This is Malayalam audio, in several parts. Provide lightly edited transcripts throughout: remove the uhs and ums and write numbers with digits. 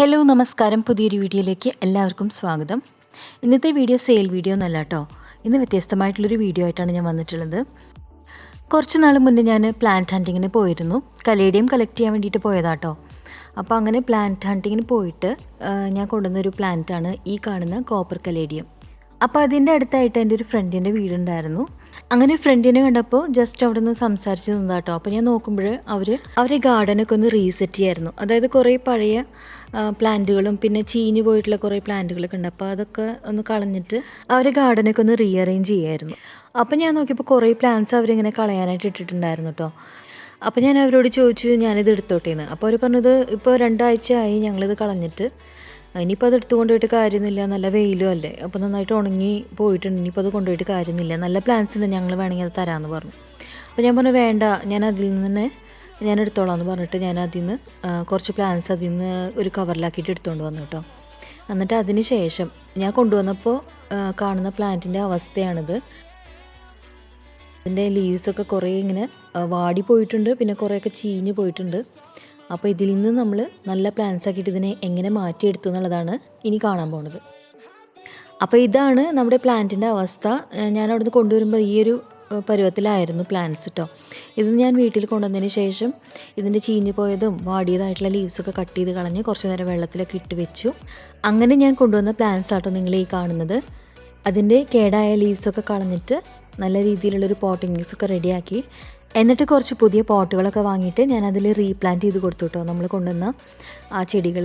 ഹലോ നമസ്കാരം, പുതിയൊരു വീഡിയോയിലേക്ക് എല്ലാവർക്കും സ്വാഗതം. ഇന്നത്തെ വീഡിയോ സെയിൽ വീഡിയോ എന്നല്ല കേട്ടോ. ഇന്ന് വ്യത്യസ്തമായിട്ടുള്ളൊരു വീഡിയോ ആയിട്ടാണ് ഞാൻ വന്നിട്ടുള്ളത്. കുറച്ച് നാൾ മുന്നേ ഞാൻ പ്ലാന്റ് ഹണ്ടിങ്ങിന് പോയിരുന്നു. കലേഡിയം കളക്ട് ചെയ്യാൻ വേണ്ടിയിട്ട് പോയതാട്ടോ. അപ്പോൾ അങ്ങനെ പ്ലാന്റ് ഹണ്ടിങ്ങിന് പോയിട്ട് ഞാൻ കൊണ്ടുവന്നൊരു പ്ലാന്റാണ് ഈ കാണുന്ന കോപ്പർ കലേഡിയം. അപ്പോൾ അതിൻ്റെ അടുത്തായിട്ട് എൻ്റെ ഒരു ഫ്രണ്ടിൻ്റെ വീടുണ്ടായിരുന്നു. അങ്ങനെ ഫ്രണ്ടിനെ കണ്ടപ്പോൾ ജസ്റ്റ് അവിടെ നിന്ന് സംസാരിച്ച് നിന്നാട്ടോ. അപ്പോൾ ഞാൻ നോക്കുമ്പോൾ അവരെ ഗാർഡനൊക്കെ ഒന്ന് റീസെറ്റ് ചെയ്യായിരുന്നു. അതായത് കുറേ പഴയ പ്ലാന്റുകളും പിന്നെ ചീഞ്ഞു പോയിട്ടുള്ള കുറേ പ്ലാന്റുകളൊക്കെ ഉണ്ട്. അപ്പോൾ അതൊക്കെ ഒന്ന് കളഞ്ഞിട്ട് അവരെ ഗാർഡനൊക്കെ ഒന്ന് റീഅറേഞ്ച് ചെയ്യായിരുന്നു. അപ്പോൾ ഞാൻ നോക്കിയപ്പോൾ കുറേ പ്ലാന്റ്സ് അവരിങ്ങനെ കളയാനായിട്ട് ഇട്ടിട്ടുണ്ടായിരുന്നു കേട്ടോ. അപ്പോൾ ഞാൻ അവരോട് ചോദിച്ചു ഞാനിത് എടുത്തോട്ടേന്ന്. അപ്പോൾ അവർ പറഞ്ഞത് ഇപ്പോൾ 2 ആഴ്ചയായി ഞങ്ങളിത് കളഞ്ഞിട്ട്, ഇനിയിപ്പോൾ അത് എടുത്തു കൊണ്ടുപോയിട്ട് കാര്യമൊന്നുമില്ല, നല്ല വെയിലും അല്ലേ, അപ്പോൾ നന്നായിട്ട് ഉണങ്ങി പോയിട്ടുണ്ട്, ഇനിയിപ്പോൾ അത് കൊണ്ടുപോയിട്ട് കാര്യമൊന്നുമില്ല, നല്ല പ്ലാന്റ്സ് ഉണ്ട്, ഞങ്ങൾ വേണമെങ്കിൽ അത് തരാമെന്ന് പറഞ്ഞു. അപ്പോൾ ഞാൻ പറഞ്ഞു വേണ്ട, ഞാൻ അതിൽ നിന്ന് ഞാൻ എടുത്തോളാം എന്ന് പറഞ്ഞിട്ട് ഞാൻ അതിൽ നിന്ന് കുറച്ച് പ്ലാന്റ്സ് അതിൽ നിന്ന് ഒരു കവറിലാക്കിയിട്ട് എടുത്തുകൊണ്ട് വന്നു കേട്ടോ. എന്നിട്ട് അതിന് ശേഷം ഞാൻ കൊണ്ടുവന്നപ്പോൾ കാണുന്ന പ്ലാന്റിൻ്റെ അവസ്ഥയാണിത്. അതിൻ്റെ ലീവ്സൊക്കെ കുറേ ഇങ്ങനെ വാടിപ്പോയിട്ടുണ്ട്, പിന്നെ കുറേയൊക്കെ ചീഞ്ഞ് പോയിട്ടുണ്ട്. അപ്പോൾ ഇതിൽ നിന്ന് നമ്മൾ നല്ല പ്ലാന്റ്സ് ആക്കിയിട്ട് ഇതിനെ എങ്ങനെ മാറ്റിയെടുത്തു എന്നുള്ളതാണ് ഇനി കാണാൻ പോകുന്നത്. അപ്പോൾ ഇതാണ് നമ്മുടെ പ്ലാന്റിൻ്റെ അവസ്ഥ. ഞാൻ അവിടുന്ന് കൊണ്ടുവരുമ്പോൾ ഈ ഒരു പരുവത്തിലായിരുന്നു പ്ലാന്റ്സ് കേട്ടോ. ഇത് ഞാൻ വീട്ടിൽ കൊണ്ടുവന്നതിന് ശേഷം ഇതിൻ്റെ ചീഞ്ഞു പോയതും വാടിയതായിട്ടുള്ള ലീവ്സൊക്കെ കട്ട് ചെയ്ത് കളഞ്ഞ് കുറച്ച് നേരം വെള്ളത്തിലൊക്കെ ഇട്ട് വെച്ചു. അങ്ങനെ ഞാൻ കൊണ്ടുവന്ന പ്ലാന്റ്സ് ആട്ടോ നിങ്ങൾ ഈ കാണുന്നത്. അതിൻ്റെ കേടായ ലീവ്സൊക്കെ കളഞ്ഞിട്ട് നല്ല രീതിയിലുള്ളൊരു പോട്ടിംഗ് മിക്സൊക്കെ റെഡിയാക്കി, എന്നിട്ട് കുറച്ച് പുതിയ പോട്ടുകളൊക്കെ വാങ്ങിയിട്ട് ഞാൻ അതിൽ റീപ്ലാന്റ് ചെയ്ത് കൊടുത്തു കേട്ടോ നമ്മൾ കൊണ്ടുവന്ന ആ ചെടികൾ.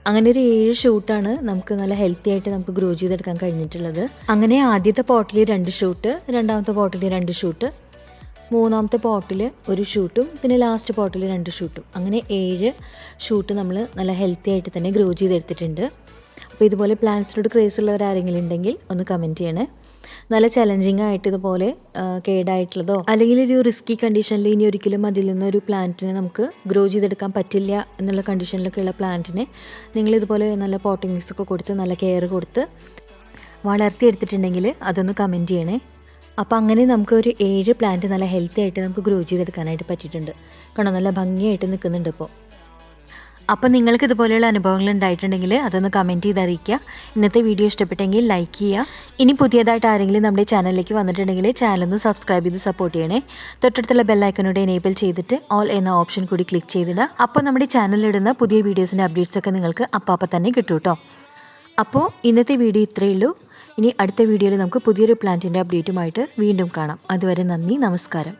അങ്ങനെ ഒരു 7 ഷൂട്ടാണ് നമുക്ക് നല്ല ഹെൽത്തി ആയിട്ട് നമുക്ക് ഗ്രോ ചെയ്തെടുക്കാൻ കഴിഞ്ഞിട്ടുള്ളത്. അങ്ങനെ ആദ്യത്തെ പോട്ടിൽ 2 ഷൂട്ട്, രണ്ടാമത്തെ പോട്ടിൽ 2 ഷൂട്ട്, മൂന്നാമത്തെ പോട്ടിൽ 1 ഷൂട്ടും, പിന്നെ ലാസ്റ്റ് പോട്ടിൽ 2 ഷൂട്ടും, അങ്ങനെ 7 ഷൂട്ട് നമ്മൾ നല്ല ഹെൽത്തി ആയിട്ട് തന്നെ ഗ്രോ ചെയ്തെടുത്തിട്ടുണ്ട്. അപ്പോൾ ഇതുപോലെ പ്ലാന്റ്സിനോട് ക്രേസ് ഉള്ളവർ ആരെങ്കിലും ഉണ്ടെങ്കിൽ ഒന്ന് കമൻറ്റ് ചെയ്യണേ. നല്ല ചലഞ്ചിങ് ആയിട്ട് ഇതുപോലെ കേടായിട്ടുള്ളതോ അല്ലെങ്കിൽ ഒരു റിസ്കി കണ്ടീഷനിൽ ഇനി ഒരിക്കലും അതിൽ നിന്നൊരു പ്ലാന്റിനെ നമുക്ക് ഗ്രോ ചെയ്തെടുക്കാൻ പറ്റില്ല എന്നുള്ള കണ്ടീഷനിലൊക്കെ ഉള്ള പ്ലാന്റിനെ നിങ്ങളിതുപോലെ നല്ല പോട്ടിംഗ് മിക്സ് ഒക്കെ കൊടുത്ത് നല്ല കെയർ കൊടുത്ത് വളർത്തിയെടുത്തിട്ടുണ്ടെങ്കിൽ അതൊന്ന് കമൻറ്റ് ചെയ്യണേ. അപ്പോൾ അങ്ങനെ നമുക്ക് ഒരു 7 പ്ലാന്റ് നല്ല ഹെൽത്തി ആയിട്ട് നമുക്ക് ഗ്രോ ചെയ്തെടുക്കാനായിട്ട് പറ്റിയിട്ടുണ്ട്. കാരണം നല്ല ഭംഗിയായിട്ട് നിൽക്കുന്നുണ്ട് ഇപ്പോൾ. അപ്പോൾ നിങ്ങൾക്ക് ഇതുപോലെയുള്ള അനുഭവങ്ങൾ ഉണ്ടായിട്ടുണ്ടെങ്കിൽ അതൊന്ന് കമൻറ്റ് ചെയ്ത് അറിയിക്കുക. ഇന്നത്തെ വീഡിയോ ഇഷ്ടപ്പെട്ടെങ്കിൽ ലൈക്ക് ചെയ്യുക. ഇനി പുതിയതായിട്ട് ആരെങ്കിലും നമ്മുടെ ചാനലിലേക്ക് വന്നിട്ടുണ്ടെങ്കിൽ ചാനലൊന്ന് സബ്സ്ക്രൈബ് ചെയ്ത് സപ്പോർട്ട് ചെയ്യണേ. തൊട്ടടുത്തുള്ള ബെല്ലൈക്കനോട് എനേബിൾ ചെയ്തിട്ട് ഓൾ എന്ന ഓപ്ഷൻ കൂടി ക്ലിക്ക് ചെയ്തിടുക. അപ്പോൾ നമ്മുടെ ചാനലിലിടുന്ന പുതിയ വീഡിയോസിൻ്റെ അപ്ഡേറ്റ്സൊക്കെ നിങ്ങൾക്ക് അപ്പം തന്നെ കിട്ടും കേട്ടോ. അപ്പോൾ ഇന്നത്തെ വീഡിയോ ഇത്രയേ ഉള്ളൂ. ഇനി അടുത്ത വീഡിയോയിൽ നമുക്ക് പുതിയൊരു പ്ലാന്റിൻ്റെ അപ്ഡേറ്റുമായിട്ട് വീണ്ടും കാണാം. അതുവരെ നന്ദി, നമസ്കാരം.